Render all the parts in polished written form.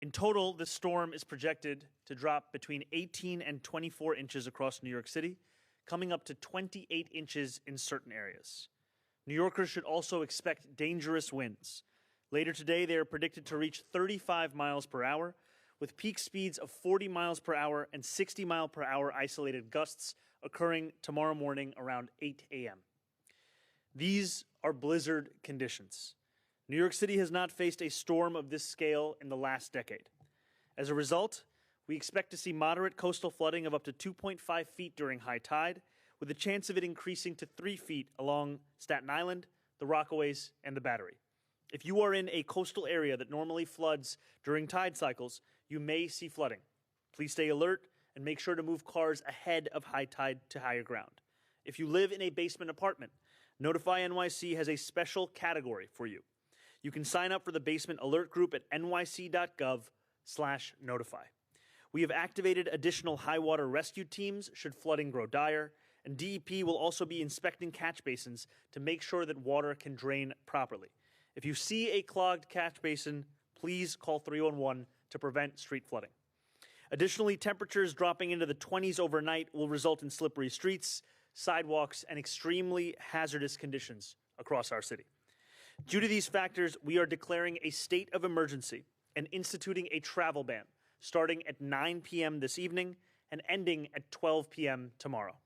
In total, this storm is projected to drop between 18 and 24 inches across New York City, coming up to 28 inches in certain areas. New Yorkers should also expect dangerous winds. Later today, they are predicted to reach 35 miles per hour, with peak speeds of 40 miles per hour and 60 mile per hour isolated gusts occurring tomorrow morning around 8 a.m. These are blizzard conditions. New York City has not faced a storm of this scale in the last decade. As a result, we expect to see moderate coastal flooding of up to 2.5 feet during high tide, with a chance of it increasing to 3 feet along Staten Island, the Rockaways, and the Battery. If you are in a coastal area that normally floods during tide cycles, you may see flooding. Please stay alert and make sure to move cars ahead of high tide to higher ground. If you live in a basement apartment, Notify NYC has a special category for you. You can sign up for the basement alert group at nyc.gov/notify. We have activated additional high water rescue teams should flooding grow dire, and DEP will also be inspecting catch basins to make sure that water can drain properly. If you see a clogged catch basin, please call 311 to prevent street flooding. Additionally, temperatures dropping into the 20s overnight will result in slippery streets, sidewalks, and extremely hazardous conditions across our city. Due to these factors, we are declaring a state of emergency and instituting a travel ban starting at 9 p.m. this evening and ending at 12 p.m. tomorrow.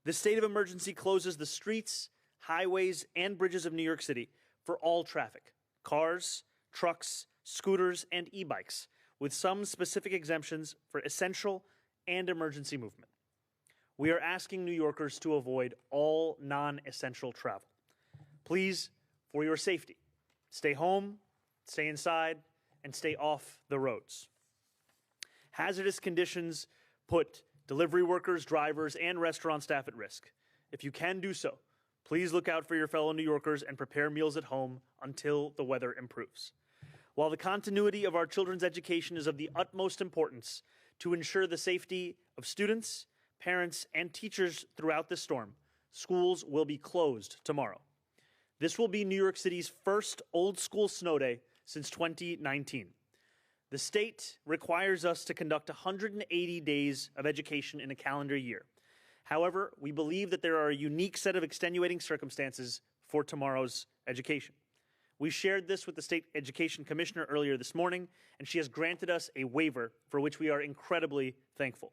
This state of emergency closes the streets, highways, and bridges of New York City for all traffic, cars, trucks, scooters, and e-bikes, with some specific exemptions for essential and emergency movement. We are asking New Yorkers to avoid all non-essential travel. Please, for your safety, stay home, stay inside, and stay off the roads. Hazardous conditions put delivery workers, drivers, and restaurant staff at risk. If you can do so, please look out for your fellow New Yorkers and prepare meals at home until the weather improves. While the continuity of our children's education is of the utmost importance to ensure the safety of students, parents, and teachers throughout this storm, schools will be closed tomorrow. This will be New York City's first old school snow day since 2019. The state requires us to conduct 180 days of education in a calendar year. However, we believe that there are a unique set of extenuating circumstances for tomorrow's education. We shared this with the State Education Commissioner earlier this morning, and she has granted us a waiver for which we are incredibly thankful.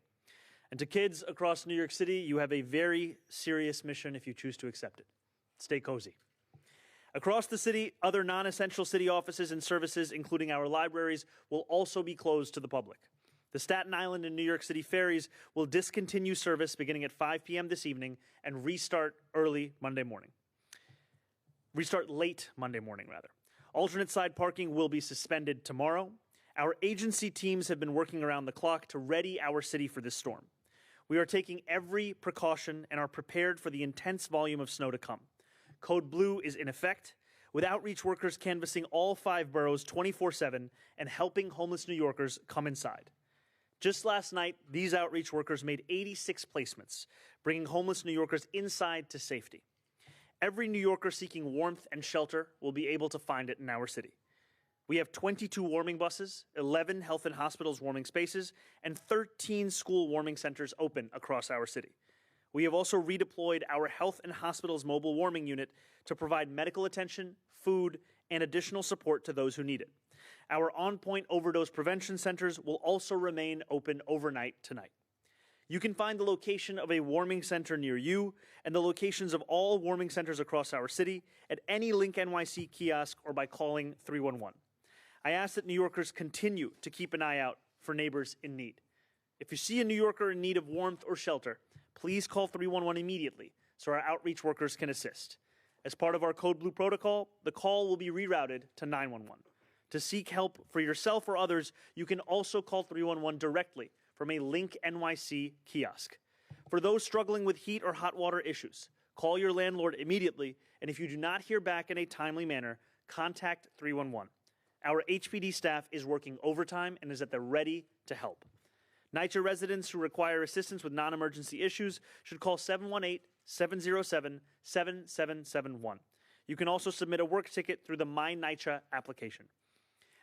And to kids across New York City, you have a very serious mission if you choose to accept it. Stay cozy. Across the city, other non-essential city offices and services, including our libraries, will also be closed to the public. The Staten Island and New York City ferries will discontinue service beginning at 5 p.m. this evening and restart late Monday morning, rather. Alternate side parking will be suspended tomorrow. Our agency teams have been working around the clock to ready our city for this storm. We are taking every precaution and are prepared for the intense volume of snow to come. Code Blue is in effect, with outreach workers canvassing all 5 boroughs 24/7 and helping homeless New Yorkers come inside. Just last night, these outreach workers made 86 placements, bringing homeless New Yorkers inside to safety. Every New Yorker seeking warmth and shelter will be able to find it in our city. We have 22 warming buses, 11 health and hospitals warming spaces, and 13 school warming centers open across our city. We have also redeployed our health and hospitals mobile warming unit to provide medical attention, food, and additional support to those who need it. Our on-point overdose prevention centers will also remain open overnight tonight. You can find the location of a warming center near you and the locations of all warming centers across our city at any Link NYC kiosk or by calling 311. I ask that New Yorkers continue to keep an eye out for neighbors in need. If you see a New Yorker in need of warmth or shelter, please call 311 immediately so our outreach workers can assist. As part of our Code Blue protocol, the call will be rerouted to 911. To seek help for yourself or others, you can also call 311 directly from a Link NYC kiosk. For those struggling with heat or hot water issues, call your landlord immediately, and if you do not hear back in a timely manner, contact 311. Our HPD staff is working overtime and is at the ready to help. NYCHA residents who require assistance with non-emergency issues should call 718-707-7771. You can also submit a work ticket through the My NYCHA application.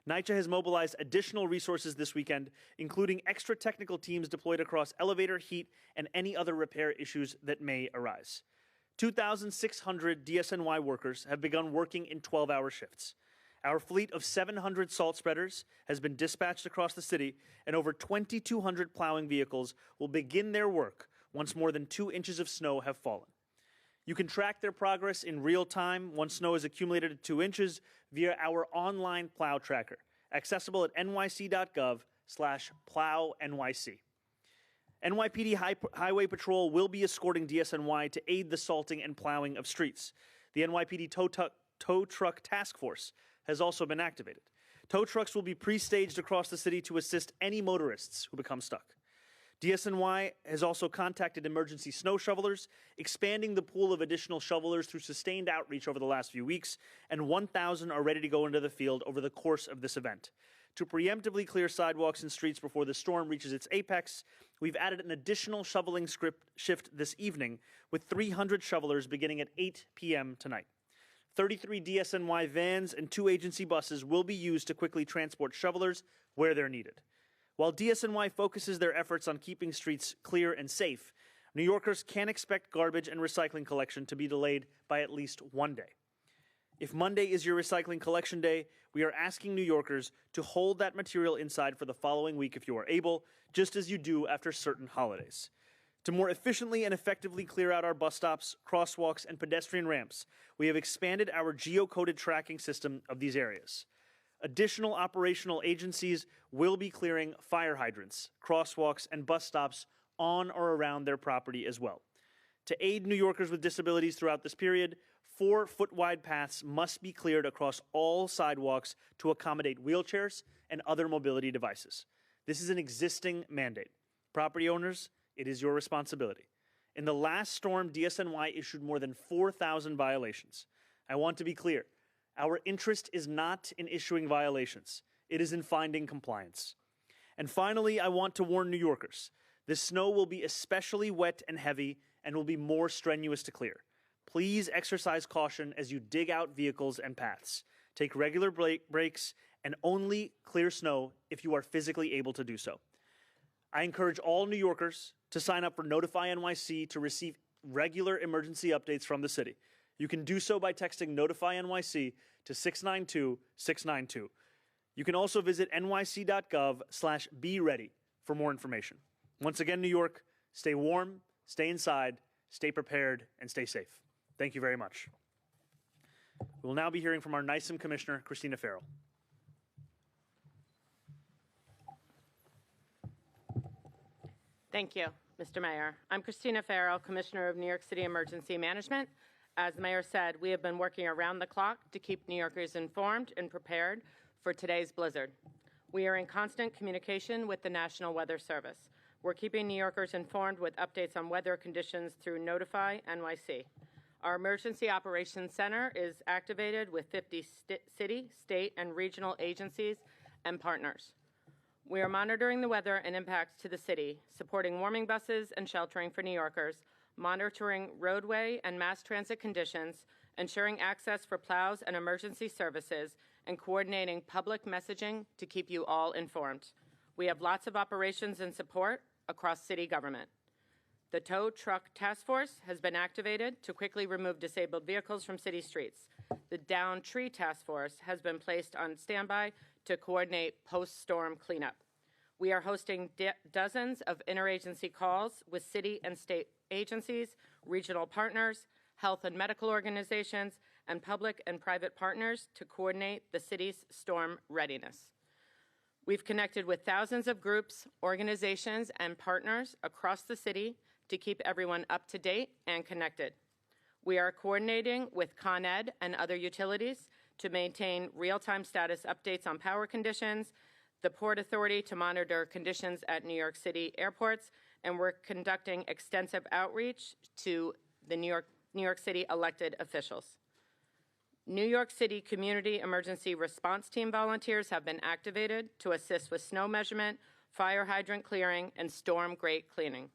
NYCHA has mobilized additional resources this weekend, including extra technical teams deployed across elevator, heat, and any other repair issues that may arise. 2,600 DSNY workers have begun working in 12-hour shifts. Our fleet of 700 salt spreaders has been dispatched across the city, and over 2,200 plowing vehicles will begin their work once more than 2 inches of snow have fallen. You can track their progress in real time once snow is accumulated at 2 inches via our online plow tracker, accessible at nyc.gov/plownyc. NYPD Highway Patrol will be escorting DSNY to aid the salting and plowing of streets. The NYPD Tow Truck Task Force has also been activated. Tow trucks will be pre-staged across the city to assist any motorists who become stuck. DSNY has also contacted emergency snow shovelers, expanding the pool of additional shovelers through sustained outreach over the last few weeks, and 1,000 are ready to go into the field over the course of this event. To preemptively clear sidewalks and streets before the storm reaches its apex, we've added an additional shoveling shift this evening with 300 shovelers beginning at 8 p.m. tonight. 33 DSNY vans and 2 agency buses will be used to quickly transport shovelers where they're needed. While DSNY focuses their efforts on keeping streets clear and safe, New Yorkers can expect garbage and recycling collection to be delayed by at least 1 day. If Monday is your recycling collection day, we are asking New Yorkers to hold that material inside for the following week if you are able, just as you do after certain holidays. To more efficiently and effectively clear out our bus stops, crosswalks, and pedestrian ramps, we have expanded our geocoded tracking system of these areas. Additional operational agencies will be clearing fire hydrants, crosswalks, and bus stops on or around their property as well. To aid New Yorkers with disabilities throughout this period, 4-foot-wide paths must be cleared across all sidewalks to accommodate wheelchairs and other mobility devices. This is an existing mandate. Property owners, it is your responsibility. In the last storm, DSNY issued more than 4,000 violations. I want to be clear. Our interest is not in issuing violations. It is in finding compliance. And finally, I want to warn New Yorkers. This snow will be especially wet and heavy and will be more strenuous to clear. Please exercise caution as you dig out vehicles and paths. Take regular breaks and only clear snow if you are physically able to do so. I encourage all New Yorkers to sign up for Notify NYC to receive regular emergency updates from the city. You can do so by texting Notify NYC to 692-692. You can also visit nyc.gov/be-ready for more information. Once again, New York, stay warm, stay inside, stay prepared, and stay safe. Thank you very much. We will now be hearing from our NYSEM Commissioner, Christina Farrell. Thank you, Mr. Mayor. I'm Christina Farrell, Commissioner of New York City Emergency Management. As the Mayor said, we have been working around the clock to keep New Yorkers informed and prepared for today's blizzard. We are in constant communication with the National Weather Service. We're keeping New Yorkers informed with updates on weather conditions through Notify NYC. Our Emergency Operations Center is activated with 50 city, state, and regional agencies and partners. We are monitoring the weather and impacts to the city, supporting warming buses and sheltering for New Yorkers, monitoring roadway and mass transit conditions, ensuring access for plows and emergency services, and coordinating public messaging to keep you all informed. We have lots of operations and support across city government. The Tow Truck Task Force has been activated to quickly remove disabled vehicles from city streets. The Down Tree Task Force has been placed on standby to coordinate post-storm cleanup. We are hosting dozens of interagency calls with city and state agencies, regional partners, health and medical organizations, and public and private partners to coordinate the city's storm readiness. We've connected with thousands of groups, organizations, and partners across the city to keep everyone up to date and connected. We are coordinating with Con Ed and other utilities to maintain real-time status updates on power conditions, the Port Authority to monitor conditions at New York City airports, and we're conducting extensive outreach to the New York City elected officials. New York City Community Emergency Response Team volunteers have been activated to assist with snow measurement, fire hydrant clearing, and storm grate cleaning.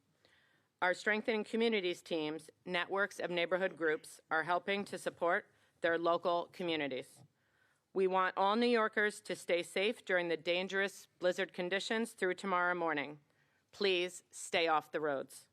Our Strengthening Communities teams, networks of neighborhood groups, are helping to support their local communities. We want all New Yorkers to stay safe during the dangerous blizzard conditions through tomorrow morning. Please stay off the roads.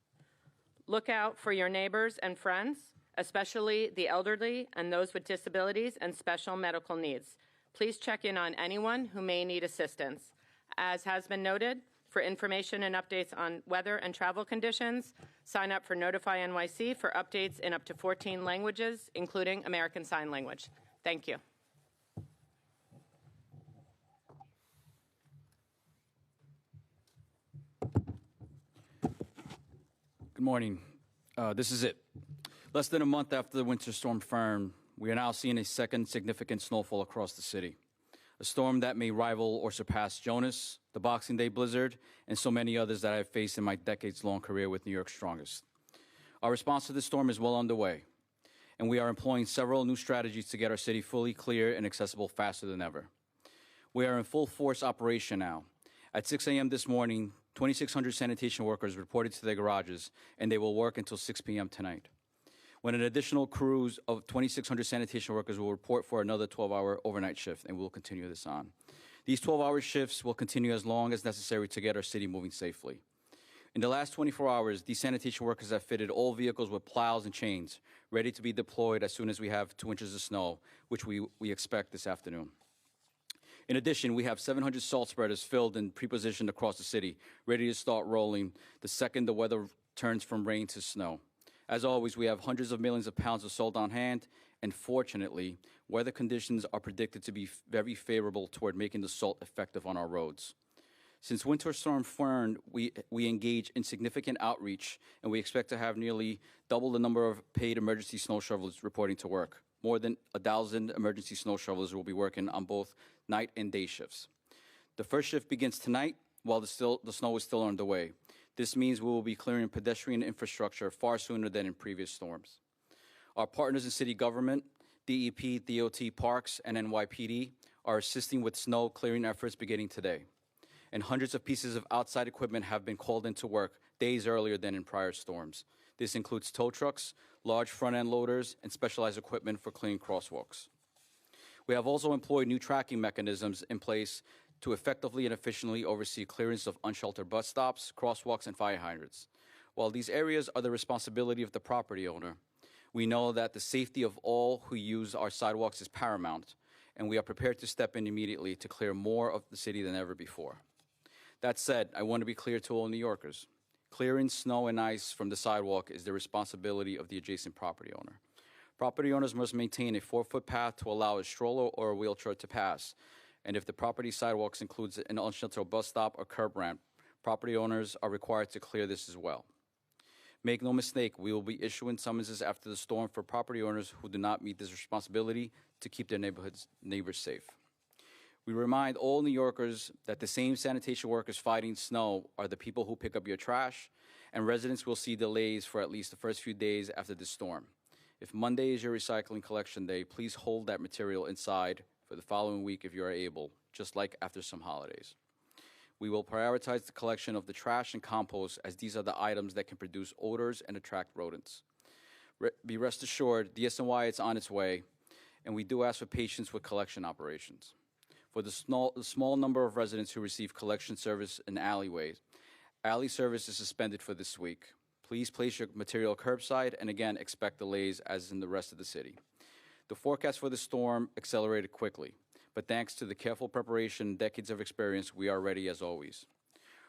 Look out for your neighbors and friends, especially the elderly and those with disabilities and special medical needs. Please check in on anyone who may need assistance. As has been noted, for information and updates on weather and travel conditions, sign up for Notify NYC for updates in up to 14 languages, including American Sign Language. Thank you. Good morning. This is it. Less than a month after the winter storm Fern, we are now seeing a second significant snowfall across the city. A storm that may rival or surpass Jonas, the Boxing Day blizzard, and so many others that I've faced in my decades-long career with New York's strongest. Our response to this storm is well underway, and we are employing several new strategies to get our city fully clear and accessible faster than ever. We are in full force operation now. At 6 a.m. this morning, 2,600 sanitation workers reported to their garages, and they will work until 6 p.m. tonight, when an additional crews of 2,600 sanitation workers will report for another 12-hour overnight shift, and we'll continue this on. These 12-hour shifts will continue as long as necessary to get our city moving safely. In the last 24 hours, these sanitation workers have fitted all vehicles with plows and chains, ready to be deployed as soon as we have 2 inches of snow, which we expect this afternoon. In addition, we have 700 salt spreaders filled and pre-positioned across the city, ready to start rolling the second the weather turns from rain to snow. As always, we have hundreds of millions of pounds of salt on hand, and fortunately, weather conditions are predicted to be very favorable toward making the salt effective on our roads. Since Winter Storm Fern, we engage in significant outreach, and we expect to have nearly double the number of paid emergency snow shovelers reporting to work. More than 1,000 emergency snow shovelers will be working on both night and day shifts. The first shift begins tonight while the snow is still underway. This means we will be clearing pedestrian infrastructure far sooner than in previous storms. Our partners in city government, DEP, DOT, Parks, and NYPD are assisting with snow clearing efforts beginning today. And hundreds of pieces of outside equipment have been called into work days earlier than in prior storms. This includes tow trucks, large front-end loaders, and specialized equipment for clearing crosswalks. We have also employed new tracking mechanisms in place to effectively and efficiently oversee clearance of unsheltered bus stops, crosswalks, and fire hydrants. While these areas are the responsibility of the property owner, we know that the safety of all who use our sidewalks is paramount, and we are prepared to step in immediately to clear more of the city than ever before. That said, I want to be clear to all New Yorkers. Clearing snow and ice from the sidewalk is the responsibility of the adjacent property owner. Property owners must maintain a 4-foot path to allow a stroller or a wheelchair to pass. And if the property sidewalks includes an unsheltered bus stop or curb ramp, property owners are required to clear this as well. Make no mistake, we will be issuing summonses after the storm for property owners who do not meet this responsibility to keep their neighbors safe. We remind all New Yorkers that the same sanitation workers fighting snow are the people who pick up your trash, and residents will see delays for at least the first few days after the storm. If Monday is your recycling collection day, please hold that material inside for the following week if you are able, just like after some holidays. We will prioritize the collection of the trash and compost, as these are the items that can produce odors and attract rodents. Be rest assured, DSNY is on its way, and we do ask for patience with collection operations. For the small number of residents who receive collection service in alleyways, alley service is suspended for this week. Please place your material curbside, and again, expect delays as in the rest of the city. The forecast for the storm accelerated quickly, but thanks to the careful preparation and decades of experience, we are ready as always.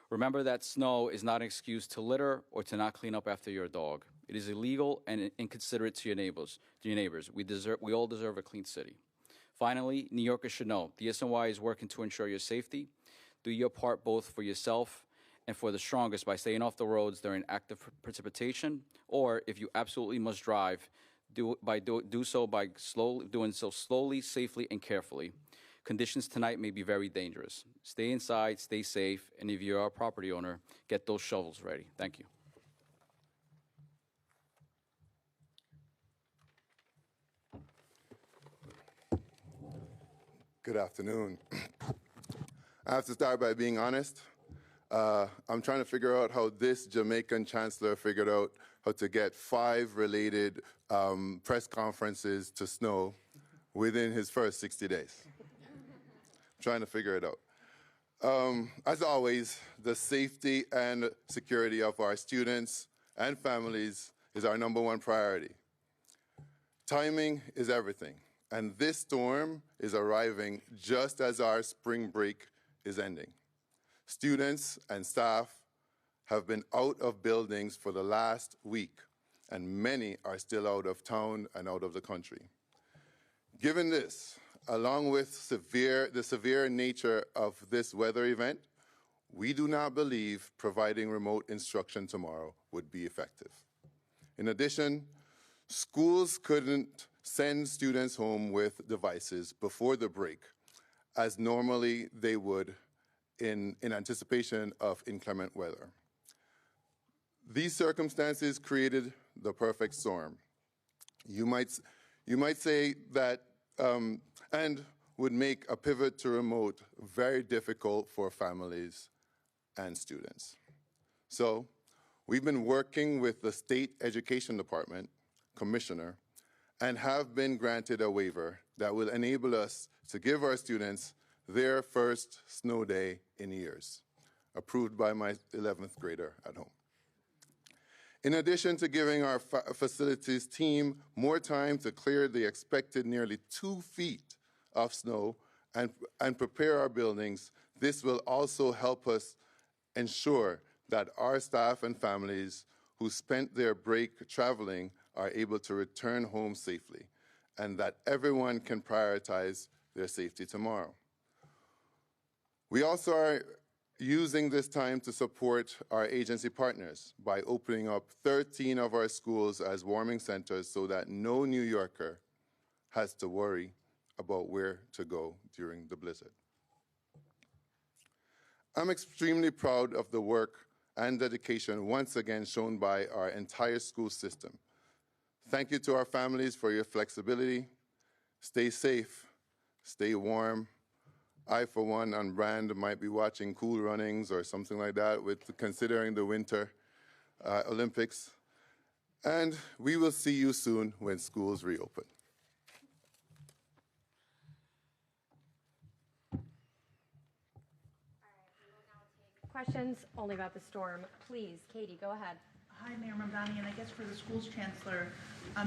Remember that snow is not an excuse to litter or to not clean up after your dog. It is illegal and inconsiderate to your neighbors. We all deserve a clean city. Finally, New Yorkers should know, DSNY is working to ensure your safety. Do your part both for yourself and for the strongest by staying off the roads during active precipitation, or if you absolutely must drive, do so by doing so slowly, safely, and carefully. Conditions tonight may be very dangerous. Stay inside, stay safe, and if you are a property owner, get those shovels ready. Thank you. Good afternoon. I have to start by being honest. I'm trying to figure out how this Jamaican chancellor figured out how to get 5 related press conferences to snow within his first 60 days. trying to figure it out. As always, the safety and security of our students and families is our #1 priority. Timing is everything, and this storm is arriving just as our spring break is ending. Students and staff have been out of buildings for the last week, and many are still out of town and out of the country. Given this, along with the severe nature of this weather event, we do not believe providing remote instruction tomorrow would be effective. In addition, schools couldn't send students home with devices before the break, as normally they would in anticipation of inclement weather. These circumstances created the perfect storm. You might say that, and would make a pivot to remote very difficult for families and students. So we've been working with the State Education Department Commissioner and have been granted a waiver that will enable us to give our students their first snow day in years, approved by my 11th grader at home. In addition to giving our facilities team more time to clear the expected nearly 2 feet of snow and prepare our buildings, this will also help us ensure that our staff and families who spent their break traveling are able to return home safely, and that everyone can prioritize their safety tomorrow. We also are using this time to support our agency partners by opening up 13 of our schools as warming centers so that no New Yorker has to worry about where to go during the blizzard. I'm extremely proud of the work and dedication once again shown by our entire school system. Thank you to our families for your flexibility. Stay safe, stay warm. I, for one, on brand, might be watching Cool Runnings or something like that, considering the Winter Olympics. And we will see you soon when schools reopen. Questions only about the storm. Please, Katie, go ahead. Hi, Mayor Mamdani, and I guess for the school's chancellor,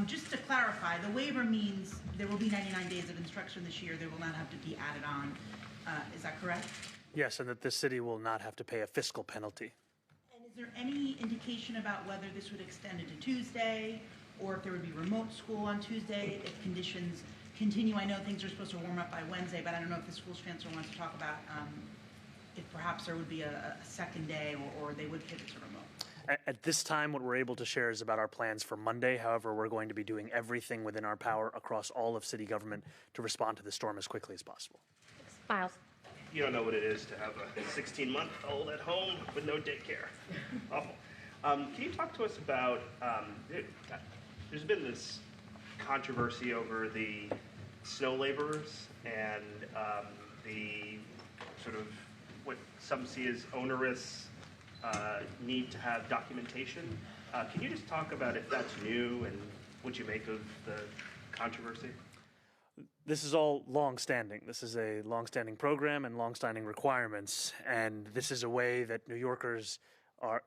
just to clarify, the waiver means there will be 99 days of instruction this year. They will not have to be added on. Is that correct? Yes, and that the city will not have to pay a fiscal penalty. And is there any indication about whether this would extend into Tuesday, or if there would be remote school on Tuesday if conditions continue? I know things are supposed to warm up by Wednesday, but I don't know if the school's chancellor wants to talk about if perhaps there would be a second day or they would pivot to remote. At this time, what we're able to share is about our plans for Monday. However, we're going to be doing everything within our power across all of city government to respond to the storm as quickly as possible. Miles. You don't know what it is to have a 16-month-old at home with no daycare. Awful. Can you talk to us about, there's been this controversy over the snow laborers and the sort of what some see as onerous need to have documentation. Can you just talk about if that's new and what you make of the controversy? This is all long-standing. This is a long-standing program and long-standing requirements, and this is a way that New Yorkers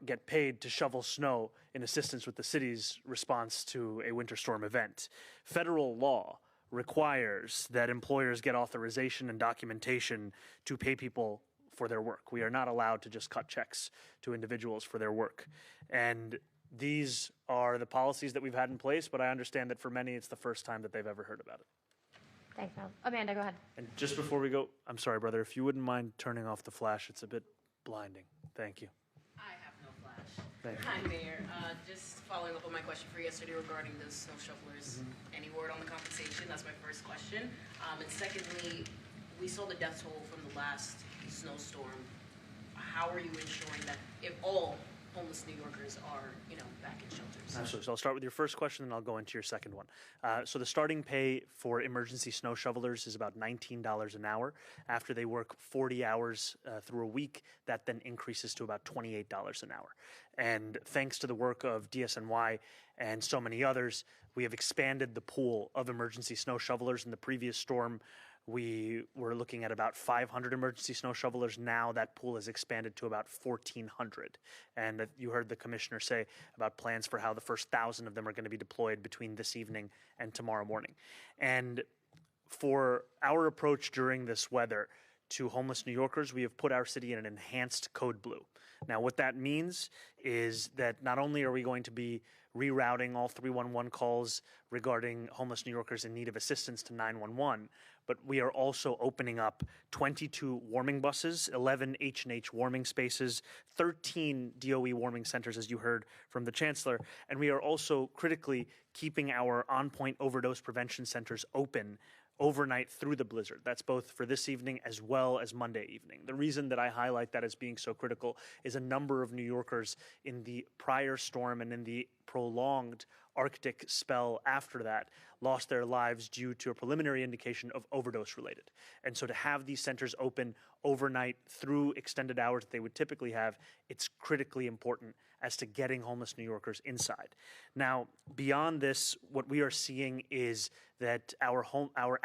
get paid to shovel snow in assistance with the city's response to a winter storm event. Federal law requires that employers get authorization and documentation to pay people for their work. We are not allowed to just cut checks to individuals for their work. And these are the policies that we've had in place, but I understand that for many it's the first time that they've ever heard about it. Thanks, Miles. Amanda, go ahead. And just before we go, I'm sorry, brother, if you wouldn't mind turning off the flash, it's a bit blinding. Thank you. I have no flash. Thank you. Hi, Mayor. Just following up on my question for yesterday regarding the snow shovelers. Any word on the compensation? That's my first question. And secondly, we saw the death toll from the last snowstorm. How are you ensuring that if all homeless New Yorkers are, back in shelters? Absolutely. So I'll start with your first question, and I'll go into your second one. So the starting pay for emergency snow shovelers is about $19 an hour. After they work 40 hours through a week, that then increases to about $28 an hour. And thanks to the work of DSNY and so many others, we have expanded the pool of emergency snow shovelers. In the previous storm, we were looking at about 500 emergency snow shovelers. Now that pool has expanded to about 1,400. And you heard the commissioner say about plans for how the first 1,000 of them are going to be deployed between this evening and tomorrow morning. And for our approach during this weather to homeless New Yorkers, we have put our city in an enhanced code blue. Now, what that means is that not only are we going to be rerouting all 311 calls regarding homeless New Yorkers in need of assistance to 911, but we are also opening up 22 warming buses, 11 H&H warming spaces, 13 DOE warming centers, as you heard from the Chancellor, and we are also critically keeping our on-point overdose prevention centers open overnight through the blizzard. That's both for this evening as well as Monday evening. The reason that I highlight that as being so critical is a number of New Yorkers in the prior storm and in the prolonged Arctic spell after that lost their lives due to a preliminary indication of overdose related. And so to have these centers open overnight through extended hours that they would typically have, it's critically important as to getting homeless New Yorkers inside. Now, beyond this, what we are seeing is that our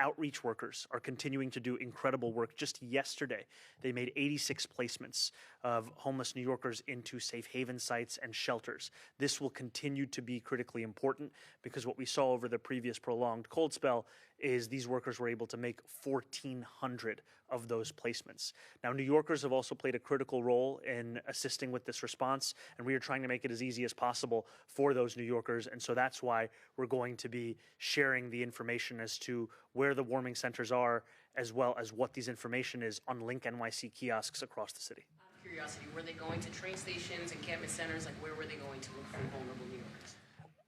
outreach workers are continuing to do incredible work. Just yesterday, they made 86 placements of homeless New Yorkers into safe haven sites and shelters. This will continue to be critically important because what we saw over the previous prolonged cold spell is these workers were able to make 1,400 of those placements. Now, New Yorkers have also played a critical role in assisting with this response, and we are trying to make it as easy as possible for those New Yorkers, and so that's why we're going to be sharing the information as to where the warming centers are, as well as what these information is on Link NYC kiosks across the city. Out of curiosity, were they going to train stations, encampment centers? Like, where were they going to look for vulnerable New Yorkers?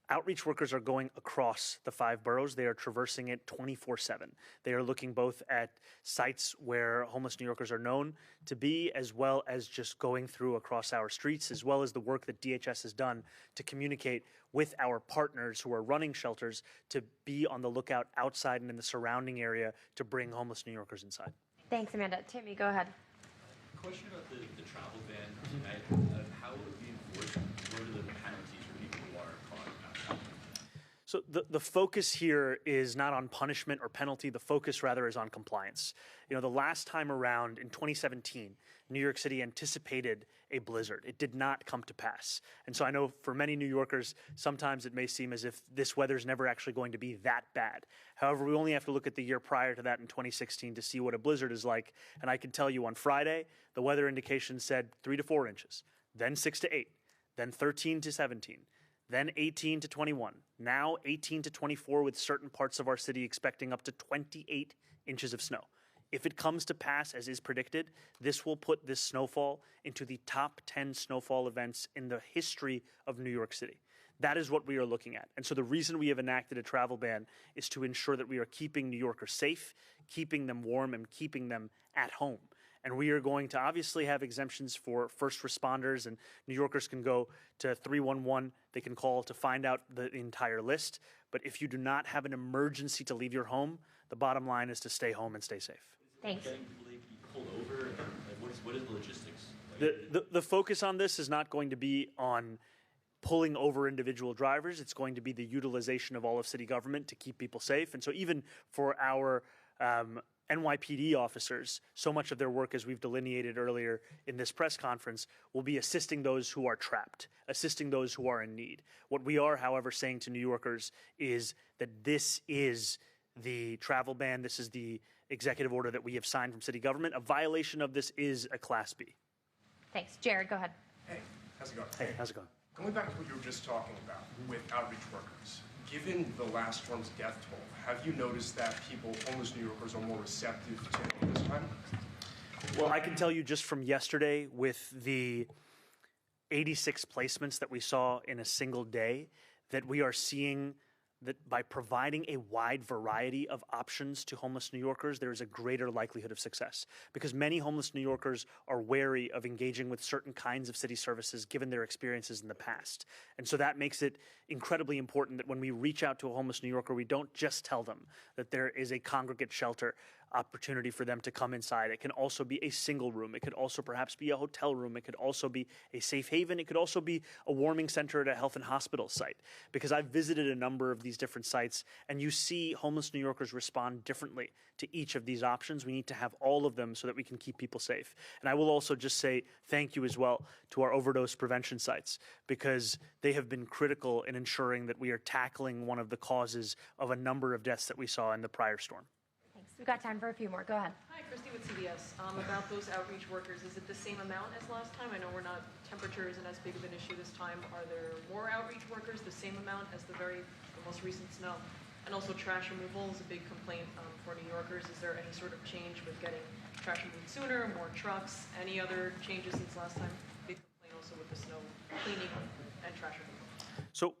Outreach workers are going across the 5 boroughs. They are traversing it 24/7. They are looking both at sites where homeless New Yorkers are known to be, as well as just going through across our streets, as well as the work that DHS has done to communicate with our partners who are running shelters to be on the lookout outside and in the surrounding area to bring homeless New Yorkers inside. Thanks, Amanda. Timmy, go ahead. Question about the travel ban tonight. How will it be enforced? What are the penalties for people who are caught outside? So the focus here is not on punishment or penalty. The focus rather is on compliance. You know, the last time around in 2017, New York City anticipated a blizzard. It did not come to pass. And so I know for many New Yorkers, sometimes it may seem as if this weather is never actually going to be that bad. However, we only have to look at the year prior to that in 2016 to see what a blizzard is like. And I can tell you on Friday, the weather indication said 3 to 4 inches, then 6 to 8, then 13 to 17. Then 18 to 21, now 18 to 24 with certain parts of our city expecting up to 28 inches of snow. If it comes to pass as is predicted, this will put this snowfall into the top 10 snowfall events in the history of New York City. That is what we are looking at. And so the reason we have enacted a travel ban is to ensure that we are keeping New Yorkers safe, keeping them warm, and keeping them at home. And we are going to obviously have exemptions for first responders, and New Yorkers can go to 311. They can call to find out the entire list. But if you do not have an emergency to leave your home, the bottom line is to stay home and stay safe. Thanks. Will they be pulled over? What is the logistics? The focus on this is not going to be on pulling over individual drivers. It's going to be the utilization of all of city government to keep people safe. And so even for our NYPD officers, so much of their work, as we've delineated earlier in this press conference, will be assisting those who are trapped, assisting those who are in need. What we are, however, saying to New Yorkers is that this is the travel ban, this is the executive order that we have signed from city government. A violation of this is a Class B. Thanks. Jared, go ahead. Hey, how's it going? Hey, how's it going? Going back to what you were just talking about with outreach workers, given the last storm's death toll, have you noticed that people, homeless New Yorkers, are more receptive to it this time? Well, I can tell you just from yesterday with the 86 placements that we saw in a single day that we are seeing that by providing a wide variety of options to homeless New Yorkers, there is a greater likelihood of success. Because many homeless New Yorkers are wary of engaging with certain kinds of city services given their experiences in the past. And so that makes it incredibly important that when we reach out to a homeless New Yorker, we don't just tell them that there is a congregate shelter opportunity for them to come inside. It can also be a single room. It could also perhaps be a hotel room. It could also be a safe haven. It could also be a warming center at a health and hospital site. Because I've visited a number of these different sites, and you see homeless New Yorkers respond differently to each of these options. We need to have all of them so that we can keep people safe. And I will also just say thank you as well to our overdose prevention sites, because they have been critical in ensuring that we are tackling one of the causes of a number of deaths that we saw in the prior storm. Thanks. We've got time for a few more. Go ahead. Hi, Christy with CBS. About those outreach workers, is it the same amount as last time? I know temperature isn't as big of an issue this time. Are there more outreach workers, the same amount as the most recent snow? And also trash removal is a big complaint for New Yorkers. Is there any sort of change with getting trash removed sooner, more trucks, any other changes since last time? Big complaint also with the snow cleaning and trash removal. So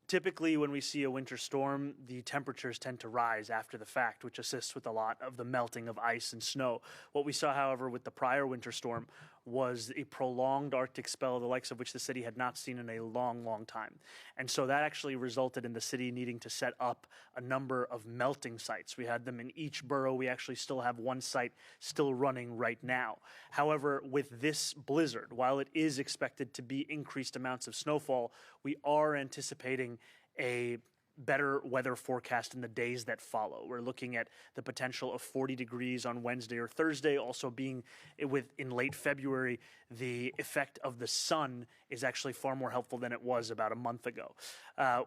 typically when we see a winter storm, the temperatures tend to rise after the fact, which assists with a lot of the melting of ice and snow. What we saw, however, with the prior winter storm was a prolonged Arctic spell, the likes of which the city had not seen in a long, long time. And so that actually resulted in the city needing to set up a number of melting sites. We had them in each borough. We actually still have one site still running right now. However, with this blizzard, while it is expected to be increased amounts of snowfall, we are anticipating a better weather forecast in the days that follow. We're looking at the potential of 40 degrees on Wednesday or Thursday. Also being in late February, the effect of the sun is actually far more helpful than it was about a month ago.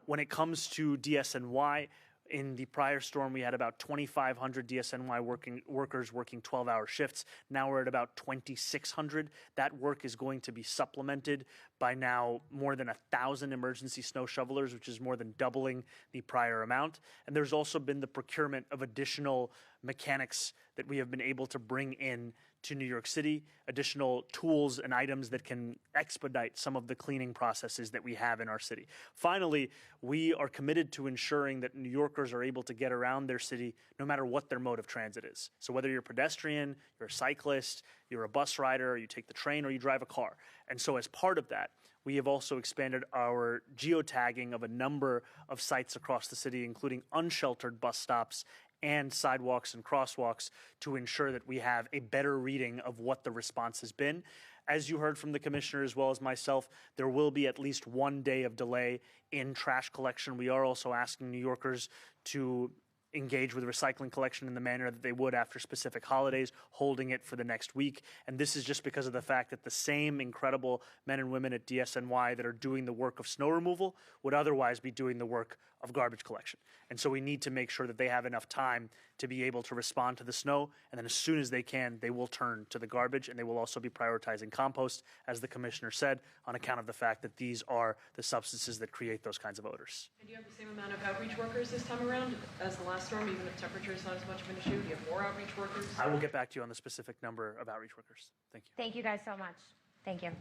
When it comes to DSNY, in the prior storm, we had about 2,500 DSNY workers working 12-hour shifts. Now we're at about 2,600. That work is going to be supplemented by now more than 1,000 emergency snow shovelers, which is more than doubling the prior amount. And there's also been the procurement of additional mechanics that we have been able to bring in to New York City, additional tools and items that can expedite some of the cleaning processes that we have in our city. Finally, we are committed to ensuring that New Yorkers are able to get around their city no matter what their mode of transit is. So whether you're a pedestrian, you're a cyclist, you're a bus rider, or you take the train, or you drive a car. And so as part of that, we have also expanded our geotagging of a number of sites across the city, including unsheltered bus stops and sidewalks and crosswalks, to ensure that we have a better reading of what the response has been. As you heard from the commissioner as well as myself, there will be at least 1 day of delay in trash collection. We are also asking New Yorkers to engage with recycling collection in the manner that they would after specific holidays, holding it for the next week. And this is just because of the fact that the same incredible men and women at DSNY that are doing the work of snow removal would otherwise be doing the work of garbage collection. And so we need to make sure that they have enough time to be able to respond to the snow, and then as soon as they can, they will turn to the garbage, and they will also be prioritizing compost, as the commissioner said, on account of the fact that these are the substances that create those kinds of odors. And do you have the same amount of outreach workers this time around as the last storm, even if temperature is not as much of an issue? Do you have more outreach workers? I will get back to you on the specific number of outreach workers. Thank you. Thank you guys so much. Thank you.